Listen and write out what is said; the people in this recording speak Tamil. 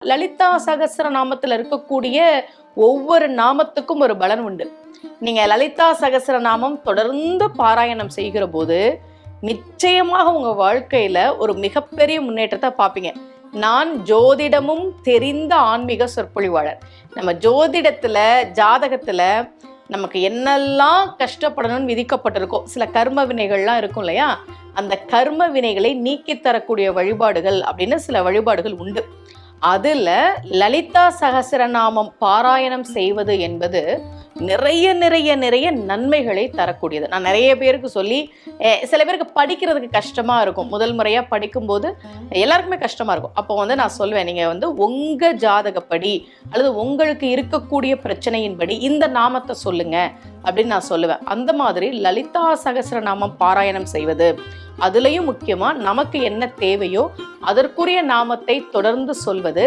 லலிதா சகஸ்ரநாமத்துல இருக்கக்கூடிய ஒவ்வொரு நாமத்துக்கும் ஒரு பலன் உண்டு. நீங்க லலிதா சகஸ்ரநாமம் தொடர்ந்து பாராயணம் செய்கிற போது நிச்சயமாக உங்க வாழ்க்கையில ஒரு மிகப்பெரிய முன்னேற்றத்தை பார்ப்பீங்க. நான் ஜோதிடமும் தெரிந்த ஆன்மீக சொற்பொழிவாளர். நம்ம ஜோதிடத்துல ஜாதகத்துல நமக்கு என்னெல்லாம் கஷ்டப்படணும்னு விதிக்கப்பட்டிருக்கோ, சில கர்ம வினைகள்லாம் இருக்கும் இல்லையா, அந்த கர்ம வினைகளை நீக்கி தரக்கூடிய வழிபாடுகள் அப்படின்னு சில வழிபாடுகள் உண்டு. அதுல லலிதா சகஸ்ரநாமம் பாராயணம் செய்வது என்பது நிறைய நிறைய நிறைய நன்மைகளை தரக்கூடியது. நான் நிறைய பேருக்கு சொல்லி, சில பேருக்கு படிக்கிறதுக்கு கஷ்டமா இருக்கும். முதல் முறையா படிக்கும்போது எல்லாருக்குமே கஷ்டமா இருக்கும். அப்போ நான் சொல்லுவேன், நீங்க உங்க ஜாதகப்படி அல்லது உங்களுக்கு இருக்கக்கூடிய பிரச்சனையின்படி இந்த நாமத்தை சொல்லுங்க அப்படின்னு நான் சொல்லுவேன். அந்த மாதிரி லலிதா சகஸ்ரநாமம் பாராயணம் செய்வது, அதுலயும் முக்கியமா நமக்கு என்ன தேவையோ அதற்குரிய நாமத்தை தொடர்ந்து சொல்வது